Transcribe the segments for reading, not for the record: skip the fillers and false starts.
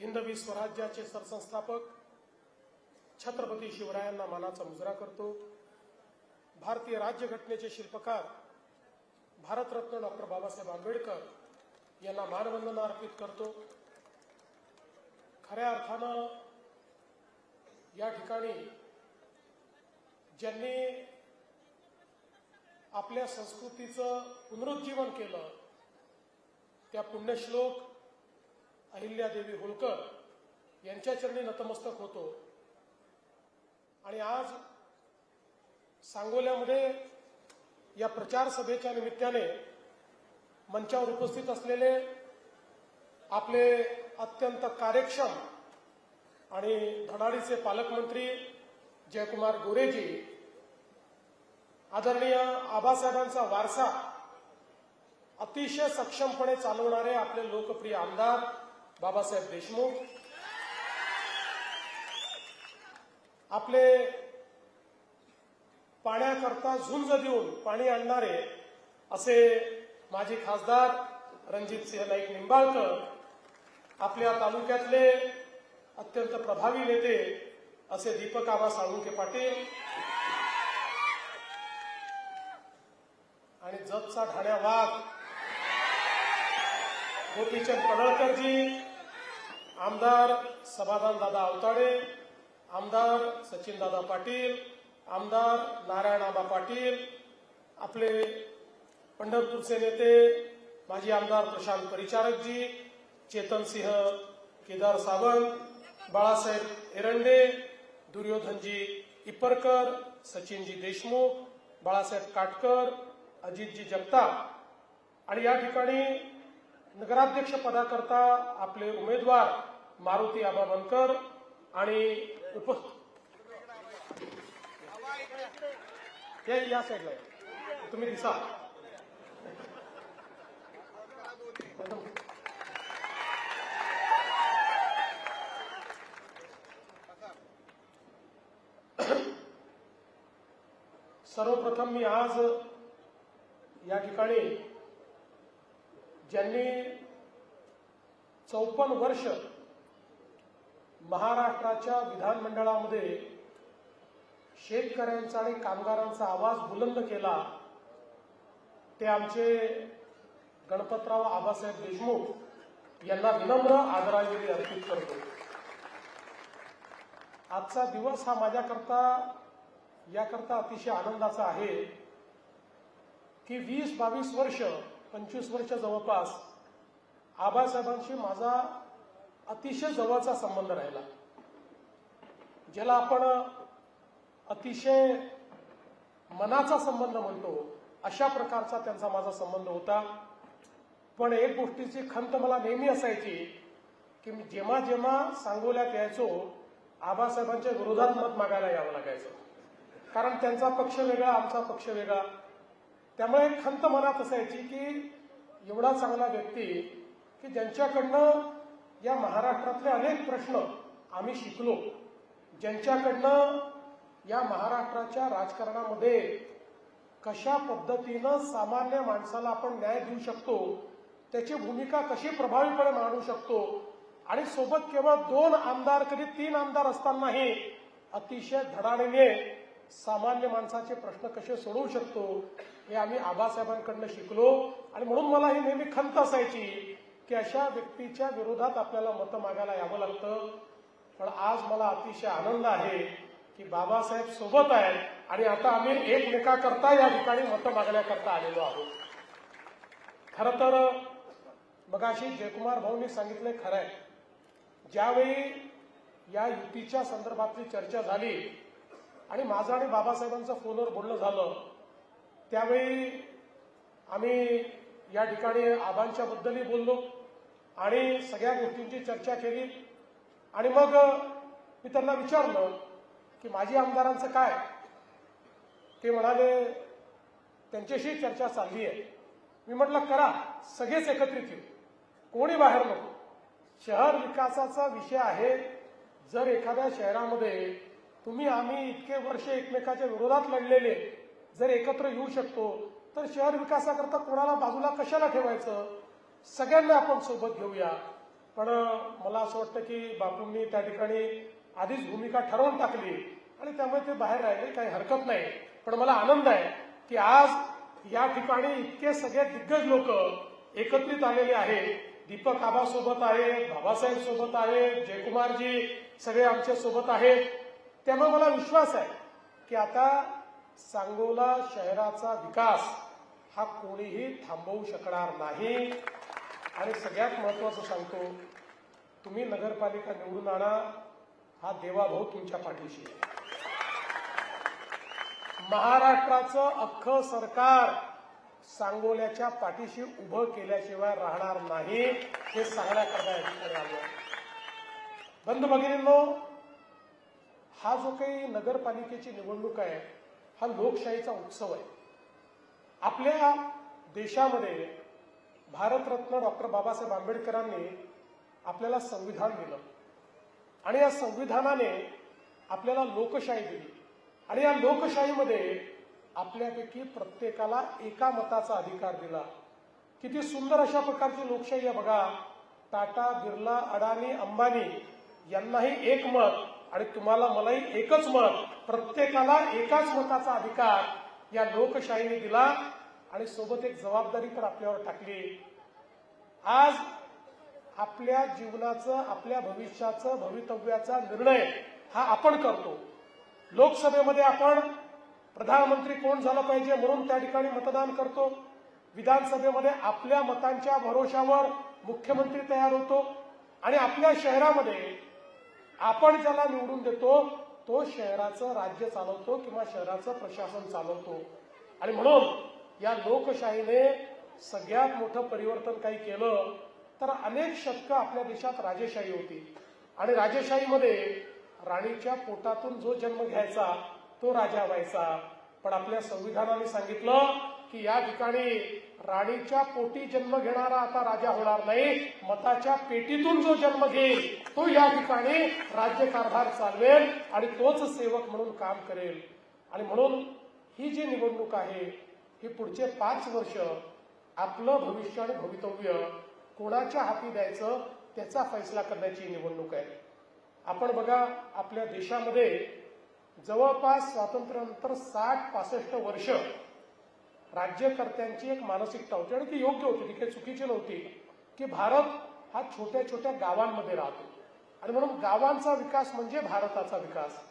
हिंदवी स्वराज्याचे सरसंस्थापक छत्रपती शिवरायांना मानाचा मुजरा करतो। भारतीय राज्यघटनेचे शिल्पकार भारतरत्न डॉक्टर बाबासाहेब आंबेडकर यांना मानवंदना अर्पित करतो। खऱ्या अर्थानं या ठिकाणी ज्यांनी आपल्या संस्कृतीचं पुनरुज्जीवन केलं त्या पुण्यश्लोक अहिल्यादेवी होळकर यांच्या चरणी नतमस्तक होतो। आणि आज सांगोल्यामध्ये या प्रचार सभेच्या निमित्ताने मंचावर उपस्थित असलेले आपले अत्यंत कार्यक्षम आणि धडाडीचे पालकमंत्री जयकुमार गोरेजी, आदरणीय आबासाहेबांचा वारसा अतिशय सक्षमपणे चालवणारे आपले लोकप्रिय आमदार बाबासाहेब देशमुख, आपले पाण्याकरता झुंज देऊन पाणी आणणारे असे माजी खासदार रणजितसिंह नाईक निंबाळकर, आपल्या तालुक्यातले अत्यंत प्रभावी नेते असे दीपक आबा साळुंखे पाटील आणि जतचा ढाण्या वाघ गोपीचंद पडळकरजी, आमदार समाधानदादा आवताडे, आमदार सचिनदादा पाटील, आमदार नारायणआबा पाटील, आपले पंढरपूरचे नेते माजी आमदार प्रशांत परिचारकजी, चेतनसिंह केदार सावंत, बाळासाहेब एरंडे, दुर्योधनजी इपरकर, सचिनजी देशमुख, बाळासाहेब काटकर, अजितजी जगताप आणि या ठिकाणी नगराध्यक्ष पदाकरता आपले उमेदवार मारुती आबा बनकर आणि या साईडला तुम्ही दिसा सर्वप्रथम मी आज या ठिकाणी ज्यांनी 54 वर्ष महाराष्ट्राच्या विधानमंडळामध्ये शेतकऱ्यांचा आणि कामगारांचा आवाज बुलंद केला ते आमचे गणपतराव आबासाहेब देशमुख यांना विनम्र आदरांजली अर्पित करतो। आजचा दिवस हा माझ्याकरता याकरता अतिशय आनंदाचा आहे की 20-22 वर्ष 25 वर्ष जवळपास आबासाहेबांशी माझा अतिशय जवळचा संबंध राहिला, ज्याला आपण अतिशय मनाचा संबंध म्हणतो अशा प्रकारचा त्यांचा माझा संबंध होता। पण एक गोष्टीची खंत मला नेहमी असायची की मी जेव्हा जेव्हा सांगोल्यात यायचो आबासाहेबांच्या विरोधात मत मागायला यावं लागायचं, कारण त्यांचा पक्ष वेगळा आमचा पक्ष वेगळा। त्यामुळे खंत मनात असायची की एवढा चांगला व्यक्ती की ज्यांच्याकडनं या महाराष्ट्रातले अनेक प्रश्न आम्ही शिकलो, ज्यांच्याकडनं या महाराष्ट्राच्या राजकारणामध्ये कशा पद्धतीनं सामान्य माणसाला आपण न्याय देऊ शकतो, त्याची भूमिका कशी प्रभावीपणे मांडू शकतो आणि सोबत केवळ 2 आमदार कधी 3 आमदार असतानाही अतिशय धडाडीने सामान्य माणसाचे प्रश्न कसे सोडवू शकतो हे आम्ही आबासाहेबांकडनं शिकलो। आणि म्हणून मला ही नेहमी खंत असायची की अशा व्यक्तीच्या विरोधात आपल्याला मतं मागायला यावं लागतं। पण आज मला अतिशय आनंद आहे की बाबासाहेब सोबत आहेत आणि आता आम्ही एकमेकाकरता या ठिकाणी मतं मागण्याकरता आलेलो आहोत। खरं तर मगाशी जयकुमार भाऊंनी सांगितलंय खरं आहे, ज्यावेळी या युतीच्या संदर्भातली चर्चा झाली आणि माझं आणि बाबासाहेबांचं फोनवर बोलणं झालं त्यावेळी आम्ही या ठिकाणी आबांच्या बद्दलही बोललो आणि सगळ्या गोष्टींची चर्चा केली। आणि मग मी त्यांना विचारलं की माझी आमदारांचं काय, ते म्हणाले त्यांच्याशी चर्चा चालली आहे। मी म्हटलं करा, सगळेच एकत्रित येऊ, कोणी बाहेर नको। शहर विकासाचा विषय आहे, जर एखाद्या शहरामध्ये तुम्ही आम्ही इतके वर्ष एकमेकाच्या विरोधात लढलेले जर एकत्र येऊ शकतो तर शहर विकासाकरता कोणाला बाजूला कशाला ठेवायचं, सगळ्यांना आपण सोबत घेऊया। पण मला असं वाटतं की बापूंनी त्या ठिकाणी आधीच भूमिका ठरवून टाकली आणि त्यामुळे ते बाहेर राहिले, काही हरकत नाही. पण मला आनंद आहे की आज या ठिकाणी इतके सगळे दिग्गज लोक एकत्रित आलेले आहेत. दीपक आबा सोबत आहे, बाबासाहेब सोबत आहे, जयकुमारजी सगळे आमच्या सोबत आहेत. त्यामुळे मला विश्वास आहे की आता सांगोला शहराचा विकास हा कोणीही थांबवू शकणार नाही. आणि सगळ्यात महत्वाचं सांगतो, तुम्ही नगरपालिका निवडून आणा, हा देवाभाऊ तुमच्या पाठीशी आहे. महाराष्ट्राचं अख्खं सरकार सांगोल्याच्या पाठीशी उभं केल्याशिवाय राहणार नाही, हे सांगण्याकरता या ठिकाणी आलो आहे. बंधू भगिनींनो, हा जो काही नगरपालिकेची निवडणूक आहे हा लोकशाहीचा उत्सव आहे. आपल्या देशामध्ये भारतरत्न डॉक्टर बाबासाहेब आंबेडकरांनी आपल्याला संविधान दिलं आणि या संविधानाने आपल्याला लोकशाही दिली आणि या लोकशाहीमध्ये आपल्यापैकी प्रत्येकाला एका मताचा अधिकार दिला. किती सुंदर अशा प्रकारची लोकशाही आहे बघा. टाटा, बिर्ला, अडाणी, अंबानी यांनाही एक मत आणि तुम्हाला मलाही एकच मत, प्रत्येकाला एकाच मताचा अधिकार या लोकशाहीने दिला आणि सोबत एक जबाबदारी पण आपल्यावर टाकली. आज आपल्या जीवनाचं, आपल्या भविष्याचं, भवितव्याचा निर्णय हा आपण करतो. लोकसभेमध्ये आपण प्रधानमंत्री कोण झालं पाहिजे म्हणून त्या ठिकाणी मतदान करतो. विधानसभेमध्ये आपल्या मतांच्या भरोशावर मुख्यमंत्री तयार होतो आणि आपल्या शहरामध्ये आपण ज्याला निवडून देतो तो शहराचं राज्य चालवतो किंवा शहराचं प्रशासन चालवतो. आणि म्हणून या लोकशाहीने सगळ्यात मोठं परिवर्तन काही केलं तर अनेक शतकं आपल्या देशात राजेशाही होती आणि राजेशाहीमध्ये राणीच्या पोटातून जो जन्म घ्यायचा तो राजा व्हायचा. पण आपल्या संविधानाने सांगितलं की या ठिकाणी राणीच्या पोटी जन्म घेणारा आता राजा होणार नाही, मताच्या पेटीतून जो जन्म घेईल तो या ठिकाणी राज्यकारभार चालवेल आणि तोच सेवक म्हणून काम करेल. आणि म्हणून ही जी निवडणूक आहे ही पुढचे 5 वर्ष आपलं भविष्य आणि भवितव्य कोणाच्या हाती द्यायचं त्याचा फैसला करण्याची निवडणूक आहे. आपण बघा, आपल्या देशामध्ये जवळपास स्वातंत्र्यानंतर 60-65 वर्ष राज्यकर्त्यांची एक मानसिकता होती आणि ती योग्य होती, ती काही चुकीची नव्हती, की भारत हा छोट्या छोट्या गावांमध्ये राहतो आणि म्हणून गावांचा विकास म्हणजे भारताचा विकास.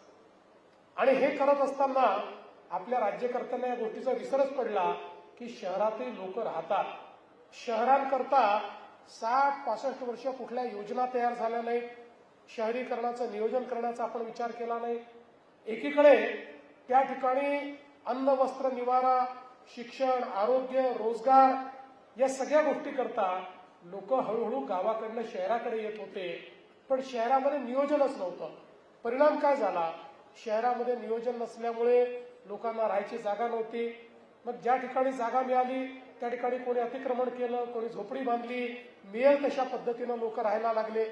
आणि हे करत असताना आपल्या राज्यकर्त्यांना या गोष्टीचा विसरच पडला की शहरातही लोक राहतात. शहरांकरता 60-65 वर्ष कुठल्या योजना तयार झाल्या नाहीत, शहरीकरणाचं नियोजन करण्याचा आपण विचार केला नाही. एकीकडे त्या ठिकाणी अन्न, वस्त्र, निवारा, शिक्षण, आरोग्य, रोजगार या सगळ्या गोष्टी करता लोक हळूहळू गावाकडनं शहराकडे येत होते, पण शहरामध्ये नियोजनच नव्हतं. परिणाम काय झाला? शहरामध्ये नियोजन नसल्यामुळे लोकांना राहायची जागा नव्हती. मग ज्या ठिकाणी जागा मिळाली त्या ठिकाणी कोणी अतिक्रमण केलं, कोणी झोपडी बांधली, मिळेल तशा पद्धतीनं लोक राहायला लागले.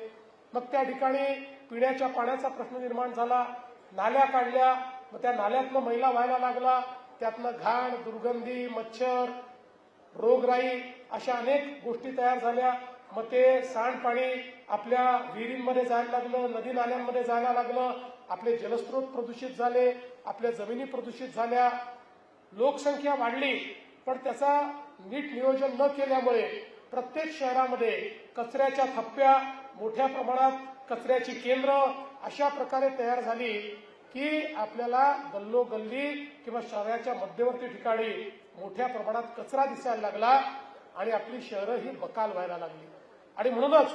मग त्या ठिकाणी पिण्याच्या पाण्याचा प्रश्न निर्माण झाला, नाल्या काढल्या, मग त्या नाल्यातनं मैला व्हायला लागला, त्यातनं घाण, दुर्गंधी, मच्छर, रोगराई अशा अनेक गोष्टी तयार झाल्या. मग ते सांडपाणी आपल्या विहिरींमध्ये जायला लागलं, नदी नाल्यांमध्ये जायला लागलं, आपले जलस्रोत प्रदूषित झाले, आपल्या जमिनी प्रदूषित झाल्या. लोकसंख्या वाढली पण त्याचा नीट नियोजन न केल्यामुळे प्रत्येक शहरामध्ये कचऱ्याच्या थप्प्या, मोठ्या प्रमाणात कचऱ्याची केंद्र अशा प्रकारे तयार झाली की आपल्याला गल्लोगल्ली किंवा शहराच्या मध्यवर्ती ठिकाणी मोठ्या प्रमाणात कचरा दिसायला लागला आणि आपली शहरं ही बकाल व्हायला लागली. आणि म्हणूनच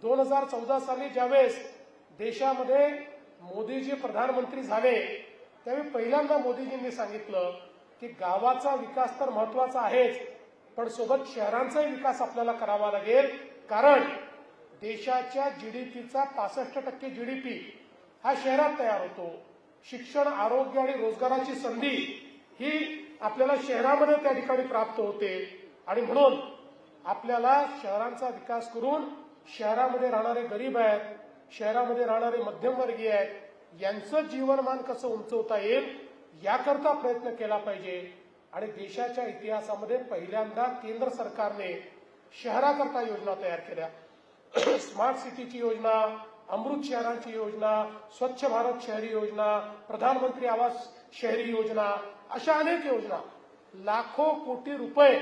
2014 साली ज्यावेळेस देशामध्ये मोदीजी प्रधानमंत्री झाले त्यावेळी पहिल्यांदा मोदीजींनी सांगितलं की गावाचा विकास तर महत्वाचा आहेच, पण सोबत शहरांचाही विकास आपल्याला करावा लागेल. कारण देशाच्या जीडीपीचा 65% जीडीपी हा शहरात तयार होतो. शिक्षण, आरोग्य आणि रोजगाराची संधी ही आपल्याला शहरामध्ये त्या ठिकाणी प्राप्त होते. आणि म्हणून आपल्याला शहरांचा विकास करून शहरामध्ये राहणारे गरीब आहेत, शहरामध्ये राहणारे मध्यमवर्गीय आहेत, यांचं जीवनमान कसं उंचवता येईल याकरता प्रयत्न केला पाहिजे. आणि देशाच्या इतिहासामध्ये पहिल्यांदा केंद्र सरकारने शहराकरता योजना तयार केल्या. स्मार्ट सिटीची योजना, अमृत शहरांची योजना, स्वच्छ भारत शहरी योजना, प्रधानमंत्री आवास शहरी योजना, अशा अनेक योजना, लाखो कोटी रुपये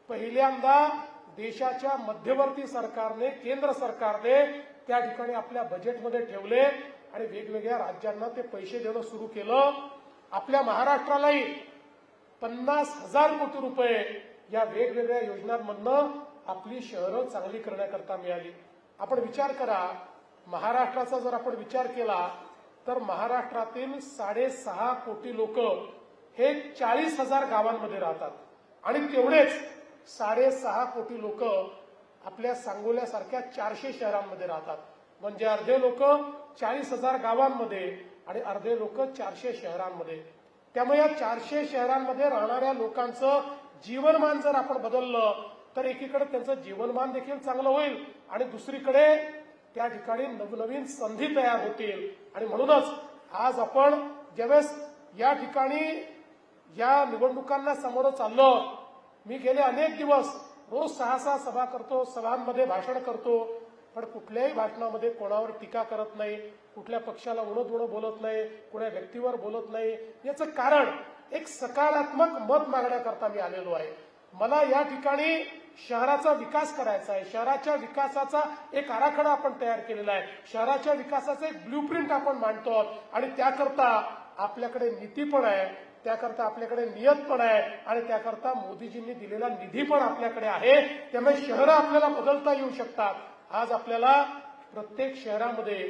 पहिल्यांदा देशाच्या मध्यवर्ती सरकारने, केंद्र सरकारने त्या ठिकाणी आपल्या बजेटमध्ये ठेवले आणि वेगवेगळ्या राज्यांना ते पैसे देणं सुरू केलं. आपल्या महाराष्ट्रालाही 50,000 कोटी रुपये या वेगवेगळ्या योजनांमधनं आपली शहरं चांगली करण्याकरता मिळाली. आपण विचार करा, महाराष्ट्राचा जर आपण विचार केला तर महाराष्ट्रातील 6.5 कोटी लोक हे 40,000 गावांमध्ये राहतात आणि तेवढेच 6.5 कोटी लोक आपल्या सांगोल्यासारख्या 400 शहरांमध्ये राहतात. म्हणजे अर्धे लोक 40,000 गावांमध्ये आणि अर्धे लोक 400 शहरांमध्ये. त्यामुळे या 400 शहरांमध्ये राहणाऱ्या लोकांचं जीवनमान जर आपण बदललं तर एकीकडे त्यांचं जीवनमान देखील चांगलं होईल आणि दुसरीकडे त्या ठिकाणी नवनवीन संधी तयार होतील. आणि म्हणूनच आज आपण ज्यावेळेस या ठिकाणी या निवडणुकांना सामोरं चाललो, मी गेले अनेक दिवस रोज 6 सभा करतो, सभांमध्ये भाषण करतो, पण कुठल्याही भाषणामध्ये कोणावर टीका करत नाही, कुठल्या पक्षाला उणं बोलत नाही, कुठल्या व्यक्तीवर बोलत नाही. याचं कारण एक सकारात्मक मत मागण्याकरता मी आलेलो आहे. मला या ठिकाणी शहराचा विकास करायचा आहे. शहराच्या विकासाचा एक आराखडा आपण तयार केलेला आहे. शहराच्या विकासाचं एक ब्ल्यूप्रिंट आपण मांडतो आणि त्याकरता आपल्याकडे नीती पण आहे, त्याकरता आपल्याकडे नियत पण आहे आणि त्याकरता मोदीजींनी दिलेला निधी पण आपल्याकडे आहे. त्यामुळे शहरं आपल्याला बदलता येऊ शकतात. आज आपल्याला प्रत्येक शहरामध्ये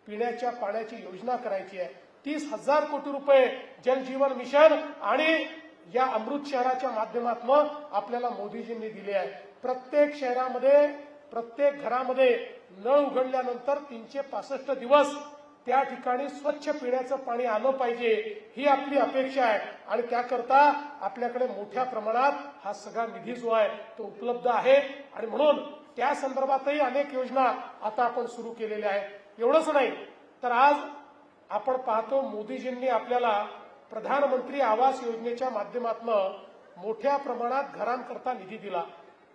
पिण्याच्या पाण्याची योजना करायची आहे. 30,000 कोटी रुपये जल जीवन मिशन आणि या अमृत शहराच्या माध्यमातून आपल्याला मोदीजींनी दिले आहे. प्रत्येक शहरामध्ये, प्रत्येक घरामध्ये नळ उघडल्यानंतर 365 दिवस त्या ठिकाणी स्वच्छ पिण्याचं पाणी आलं पाहिजे, ही आपली अपेक्षा आहे. आणि त्याकरता आपल्याकडे मोठ्या प्रमाणात हा सगळा निधी जो आहे तो उपलब्ध आहे आणि म्हणून त्या संदर्भातही अनेक योजना आता आपण सुरू केलेल्या आहेत. एवढंच नाही तर आज आपण पाहतो मोदीजींनी आपल्याला प्रधानमंत्री आवास योजनेच्या माध्यमातून मोठ्या प्रमाणात घरांकरता निधी दिला.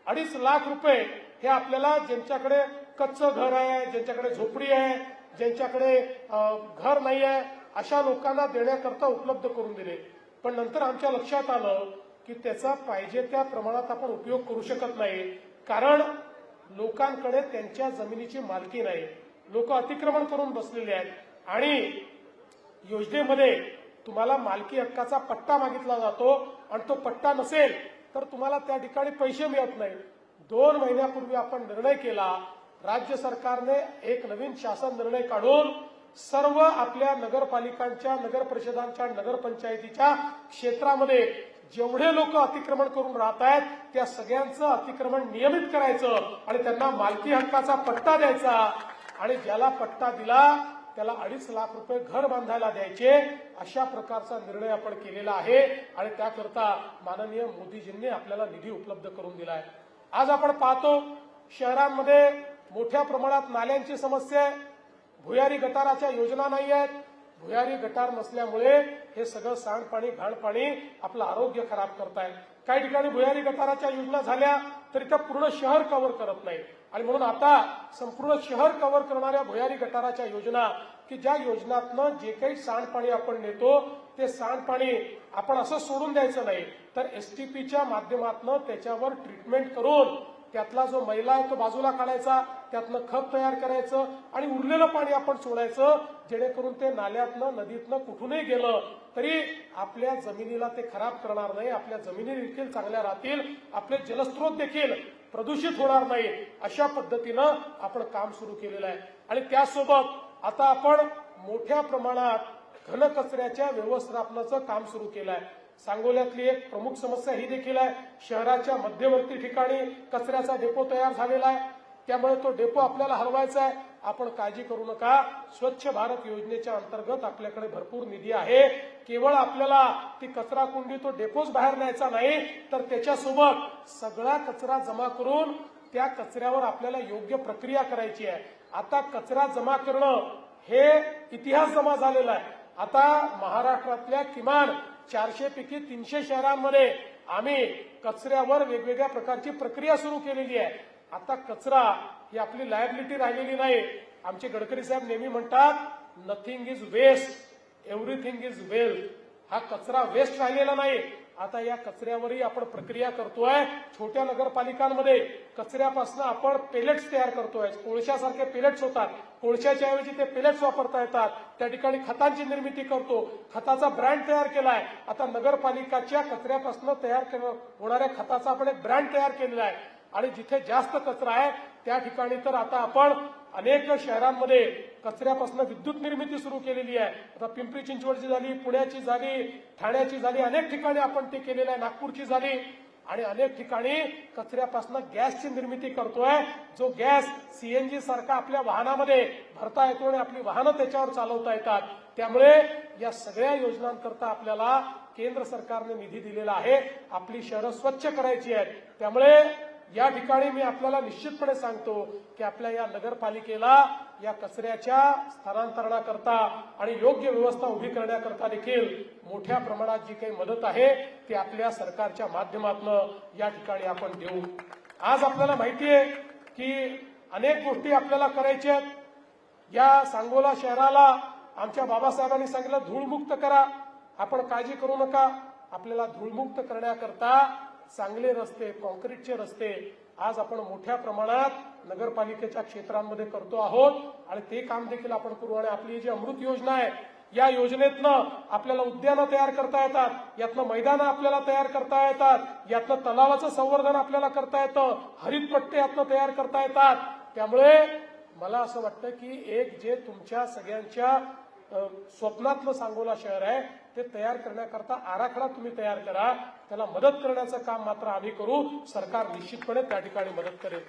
2.5 लाख रुपये हे आपल्याला ज्यांच्याकडे कच्चं घर आहे, ज्यांच्याकडे झोपडी आहे, ज्यांच्याकडे घर नाही आहे, अशा लोकांना देण्याकरता उपलब्ध करून दिले. पण नंतर आमच्या लक्षात आलं की त्याचा पाहिजे त्या प्रमाणात आपण उपयोग करू शकत नाही, कारण लोकांकडे त्यांच्या जमिनीची मालकी नाही. लोक अतिक्रमण करून बसलेले आहेत आणि योजनेमध्ये तुम्हाला मालकी हक्काचा पट्टा मागितला जातो आणि तो पट्टा नसेल तर तुम्हाला त्या ठिकाणी पैसे मिळत नाही. 2 महिन्यापूर्वी आपण निर्णय केला, राज्य सरकारने एक नवीन शासन निर्णय काढून सर्व आपल्या नगरपालिकांच्या, नगर परिषदांच्या, नगरपंचायतीच्या क्षेत्रामध्ये जेवढे लोक अतिक्रमण करून राहत आहेत त्या सगळ्यांचं अतिक्रमण नियमित करायचं आणि त्यांना मालकी हक्काचा पट्टा द्यायचा आणि ज्याला पट्टा दिला त्याला 2.5 लाख रुपये घर बांधायला द्यायचे. अशा प्रकारचा निर्णय आपण केलेला आहे आणि त्याकरता माननीय मोदीजींनी आपल्याला निधी उपलब्ध करून दिला आहे. आज आपण पाहतो शहरांमध्ये मोठ्या प्रमाणात नाल्यांची समस्या आहे. भुयारी गटाराच्या योजना नाही आहेत. भुयारी गटार नसल्यामुळे हे सगळं सांडपाणी, घाणपाणी आपलं आरोग्य खराब करतायत. काही ठिकाणी भुयारी गटाराच्या योजना झाल्या तरी त्या पूर्ण शहर कव्हर करत नाही आणि म्हणून आता संपूर्ण शहर कव्हर करणाऱ्या भुयारी गटाराच्या योजना, की ज्या योजनातनं जे काही सांडपाणी आपण नेतो ते सांडपाणी आपण असं सोडून द्यायचं नाही, तर एसटीपीच्या माध्यमातून त्याच्यावर ट्रीटमेंट करून त्यातला जो मैला आहे तो बाजूला काढायचा, त्यातनं खत तयार करायचं आणि उरलेलं पाणी आपण सोडायचं, जेणेकरून ते नाल्यातनं, नदीतनं कुठूनही गेलं तरी आपल्या जमिनीला ते खराब करणार नाही, आपल्या जमिनी देखील चांगल्या राहतील, आपले जलस्रोत देखील प्रदूषित होणार नाही. अशा पद्धतीनं आपण काम सुरू केलेलं आहे. आणि त्यासोबत आता आपण मोठ्या प्रमाणात घनकचऱ्याच्या व्यवस्थापनाचं काम सुरू केलं आहे. सांगोल्यातली एक प्रमुख समस्या ही देखील आहे, शहराच्या मध्यवर्ती ठिकाणी कचऱ्याचा डेपो तयार झालेला आहे, त्यामुळे तो डेपो आपल्याला हलवायचा आहे. आपण काळजी करू नका, स्वच्छ भारत योजनेच्या अंतर्गत आपल्याकडे भरपूर निधी आहे. केवळ आपल्याला ती कचरा कुंडी, तो डेपोच बाहेर न्यायचा नाही, तर त्याच्यासोबत सगळा कचरा जमा करून त्या कचऱ्यावर आपल्याला योग्य प्रक्रिया करायची आहे. आता कचरा जमा करणं हे इतिहास जमा झालेला आहे. आता महाराष्ट्रातल्या किमान 400 पैकी 300 शहरांमध्ये आम्ही कचऱ्यावर वेगवेगळ्या प्रकारची प्रक्रिया सुरू केलेली आहे आता कचरा ही आपली लायबिलिटी राहिलेली नाही. आमचे गडकरी साहेब नेहमी म्हणतात, nothing is waste, everything is wealth. हा कचरा वेस्ट राहिलेला नाही. आता या कचऱ्यावरही आपण प्रक्रिया करतोय. छोट्या नगरपालिकांमध्ये कचऱ्यापासून आपण पेलेट्स तयार करतोय. कोळशासारखे पेलेट्स होतात. कोळशाच्या ऐवजी ते पेलेट्स वापरता येतात. त्या ठिकाणी खतांची निर्मिती करतो. खताचा ब्रँड तयार केलाय. आता नगरपालिकाच्या कचऱ्यापासून तयार होणाऱ्या खताचा आपण एक ब्रँड तयार केलेला आहे. आणि जिथे जास्त कचरा आहे त्या ठिकाणी तर आता आपण अनेक शहरांमध्ये कचऱ्यापासून विद्युत निर्मिती सुरू केलेली आहे. आता पिंपरी चिंचवडची झाली, पुण्याची झाली, ठाण्याची झाली, अनेक ठिकाणी आपण ते केलेलं आहे. नागपूरची झाली आणि अनेक ठिकाणी कचऱ्यापासून गॅसची निर्मिती करतोय. जो गॅस सीएनजी सारखा आपल्या वाहनामध्ये भरता येतो आणि आपली वाहनं त्याच्यावर चालवता येतात. त्यामुळे या सगळ्या योजनांकरता आपल्याला केंद्र सरकारने निधी दिलेला आहे. आपली शहरं स्वच्छ करायची आहेत. त्यामुळे या ठिकाणी मी आपल्याला निश्चितपणे सांगतो की आपल्या या नगरपालिकेला या कचऱ्याच्या स्थानांतरणाकरता आणि योग्य व्यवस्था उभी करण्याकरता देखील मोठ्या प्रमाणात जी काही मदत आहे ती आपल्या सरकारच्या माध्यमातून या ठिकाणी आपण देऊ. आज आपल्याला माहिती आहे की अनेक गोष्टी आपल्याला करायच्या आहेत. या सांगोला शहराला आमच्या बाबासाहेबांनी सांगितलं धूळमुक्त करा. आपण काळजी करू नका. आपल्याला धूळमुक्त करण्याकरता चांगले रस्ते, कॉन्क्रीटचे रस्ते आज आपण मोठ्या प्रमाणात नगरपालिकेच्या क्षेत्रांमध्ये करतो आहोत आणि ते काम देखील आपण करू. आणि आपली जी अमृत योजना आहे या योजनेतनं आपल्याला उद्यानं तयार करता येतात. यातनं मैदानं आपल्याला तयार करता येतात. यातनं तलावाचं संवर्धन आपल्याला करता येतं. हरितपट्टे यातनं तयार करता येतात. त्यामुळे मला असं वाटतं की एक जे तुमच्या सगळ्यांच्या स्वप्नातलं सांगोला शहर आहे ते तयार करण्याकरता आराखडा तुम्ही तयार करा. त्याला मदत करण्याचं काम मात्र आम्ही करू. सरकार निश्चितपणे त्या ठिकाणी मदत करेल.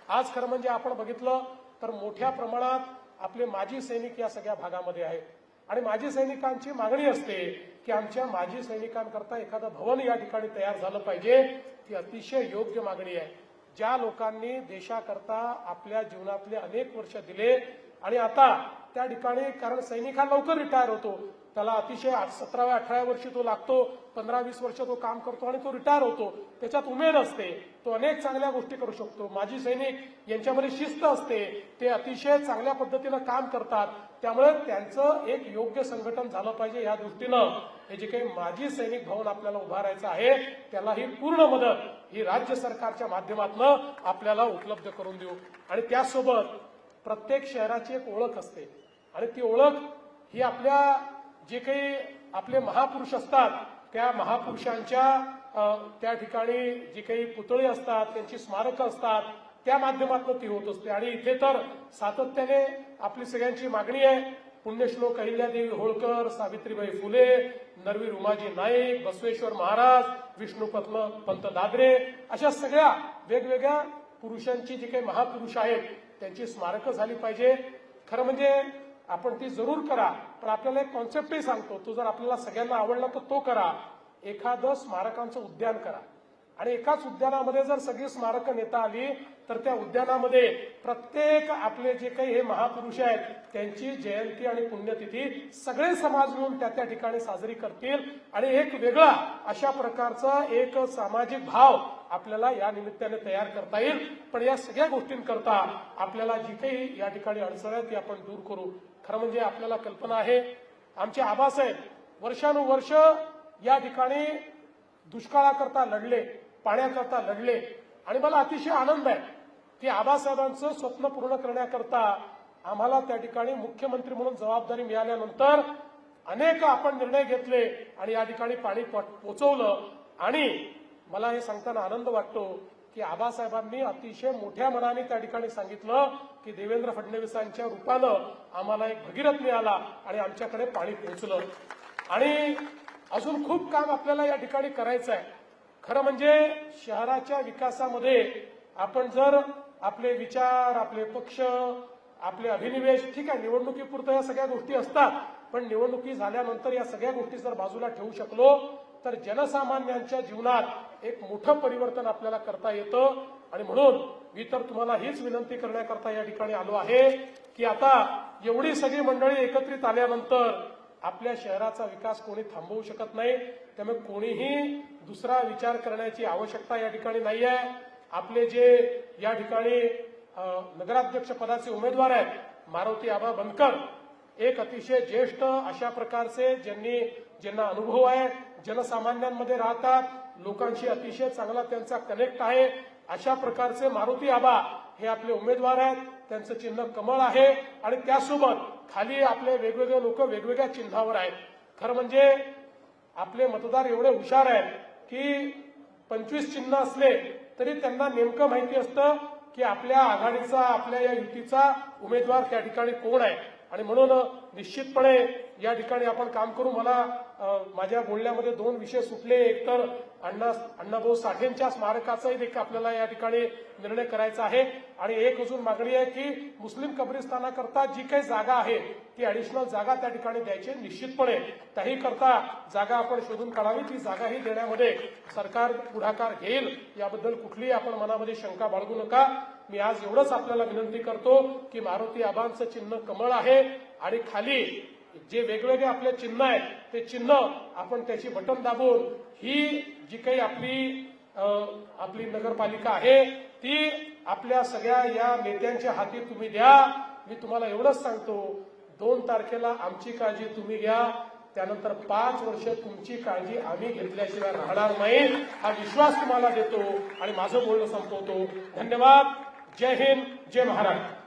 आज खरं म्हणजे आपण बघितलं तर मोठ्या प्रमाणात आपले माजी सैनिक या सगळ्या भागामध्ये आहेत आणि माजी सैनिकांची मागणी असते की आमच्या माजी सैनिकांकरता एखादं भवन या ठिकाणी तयार झालं पाहिजे. ती अतिशय योग्य मागणी आहे. ज्या लोकांनी देशाकरता आपल्या जीवनातले अनेक वर्ष दिले आणि आता त्या ठिकाणी कारण सैनिक हा लवकर रिटायर होतो, त्याला अतिशय 17व्या 18व्या वर्षी तो लागतो, 15-20 वर्ष तो काम करतो आणि तो रिटायर होतो. त्याच्यात उमेद असते, तो अनेक चांगल्या गोष्टी करू शकतो. माजी सैनिक यांच्यामध्ये शिस्त असते, ते अतिशय चांगल्या पद्धतीनं काम करतात. त्यामुळे त्यांचं एक योग्य संघटन झालं पाहिजे या दृष्टीनं हे जे काही माजी सैनिक भवन आपल्याला उभारायचं आहे त्याला ही पूर्ण मदत ही राज्य सरकारच्या माध्यमातून आपल्याला उपलब्ध करून देऊ. आणि त्यासोबत प्रत्येक शहराची एक ओळख असते आणि ती ओळख ही आपल्या जे काही आपले महापुरुष असतात त्या महापुरुषांच्या त्या ठिकाणी जी काही पुतळे असतात, त्यांची स्मारकं असतात, त्या माध्यमातून ती होत असते. आणि इथे तर सातत्याने आपली सगळ्यांची मागणी आहे. पुण्यश्लोक अहिल्यादेवी होळकर, सावित्रीबाई फुले, नरवीर उमाजी नाईक, बसवेश्वर महाराज, विष्णुपत्न पंत दादरे अशा सगळ्या वेगवेगळ्या पुरुषांची जी काही महापुरुष आहेत त्यांची स्मारकं झाली पाहिजे. खरं म्हणजे आपण ती जरूर करा, पण आपल्याला एक कॉन्सेप्टही सांगतो, तो जर आपल्याला सगळ्यांना आवडला तर तो करा. एखादं स्मारकांचं उद्यान करा आणि एकाच उद्यानामध्ये जर सगळी स्मारकं नेता आली तर त्या उद्यानामध्ये प्रत्येक आपले जे काही हे महापुरुष आहेत त्यांची जयंती आणि पुण्यतिथी सगळे समाज मिळून त्या ठिकाणी साजरी करतील आणि एक वेगळा अशा प्रकारचा एक सामाजिक भाव आपल्याला या निमित्ताने तयार करता येईल. पण या सगळ्या गोष्टींकरता आपल्याला जी काही या ठिकाणी अडचण आहे ती आपण दूर करू. खरं म्हणजे आपल्याला कल्पना आहे आमचे आबासाहेब वर्षानुवर्ष या ठिकाणी दुष्काळाकरता लढले, पाण्याकरता लढले आणि मला अतिशय आनंद आहे की आबासाहेबांचं स्वप्न पूर्ण करण्याकरता आम्हाला त्या ठिकाणी मुख्यमंत्री म्हणून जबाबदारी मिळाल्यानंतर अनेक आपण निर्णय घेतले आणि या ठिकाणी पाणी पोचवलं. आणि मला हे सांगताना आनंद वाटतो की आबासाहेबांनी अतिशय मोठ्या मनाने त्या ठिकाणी सांगितलं की देवेंद्र फडणवीसांच्या रूपानं आम्हाला एक भगीरथ मिळाला आणि आमच्याकडे पाणी पोहोचलं. आणि अजून खूप काम आपल्याला या ठिकाणी करायचं आहे. खरं म्हणजे शहराच्या विकासामध्ये आपण जर आपले विचार, आपले पक्ष, आपले अभिनिवेश, ठीक आहे निवडणुकीपुरतं या सगळ्या गोष्टी असतात, पण निवडणुकी झाल्यानंतर या सगळ्या गोष्टी जर बाजूला ठेवू शकलो तर जनसामान्यांच्या जीवनात एक मोठं परिवर्तन आपल्याला करता येतं. आणि म्हणून मी तर तुम्हाला हीच विनंती करण्याकरता या ठिकाणी आलो आहे की आता एवढी सगळी मंडळी एकत्रित आल्यानंतर आपल्या शहराचा विकास कोणी थांबवू शकत नाही. त्यामुळे कोणीही दुसरा विचार करण्याची आवश्यकता या ठिकाणी नाही आहे. आपले जे या ठिकाणी नगराध्यक्ष पदाचे उमेदवार आहेत मारुती आबा बनकर, एक अतिशय ज्येष्ठ अशा प्रकारचे ज्यांना अनुभव आहे, जनसामान्यांमध्ये राहतात, लोकांशी अतिशय चांगला त्यांचा कनेक्ट आहे, अशा प्रकारचे मारुती आबा हे आपले उमेदवार आहेत. त्यांचं चिन्ह कमळ आहे आणि त्यासोबत खाली आपले वेगवेगळे लोक वेगवेगळ्या चिन्हावर आहेत. खरं म्हणजे आपले मतदार एवढे हुशार आहेत की 25 चिन्ह असले तरी त्यांना नेमकं माहिती असतं की आपल्या आघाडीचा, आपल्या या युतीचा उमेदवार त्या ठिकाणी कोण आहे. आणि म्हणून निश्चितपणे या ठिकाणी आपण काम करू. मला माझ्या बोलण्यामध्ये 2 विषय सुटले. एक तर अण्णाभाऊ साठेंच्या स्मारकाचाही देखील आपल्याला या ठिकाणी निर्णय करायचा आहे आणि एक अजून मागणी आहे की मुस्लिम कब्रिस्तानाकरता जी काही जागा आहे ती ऍडिशनल जागा त्या ठिकाणी द्यायची. निश्चितपणे त्याही करता जागा आपण शोधून काढावी. ती जागाही देण्यामध्ये सरकार पुढाकार घेईल याबद्दल कुठलीही आपण मनामध्ये शंका बाळगू नका. मी आज एवढंच आपल्याला विनंती करतो की मारुती आबांचं चिन्ह कमळ आहे आणि खाली जे वेगवेगळे आपले चिन्ह आहेत ते चिन्ह आपण त्याची बटन दाबून ही जी काही आपली नगरपालिका आहे ती आपल्या सगळ्या या नेत्यांच्या हाती तुम्ही द्या. मी तुम्हाला एवढंच सांगतो, 2 तारखेला आमची काळजी तुम्ही घ्या, त्यानंतर 5 वर्ष तुमची काळजी आम्ही घेतल्याशिवाय राहणार नाही हा विश्वास तुम्हाला देतो आणि माझं बोलणं संपवतो. धन्यवाद. जय हिंद, जय महाराष्ट्र.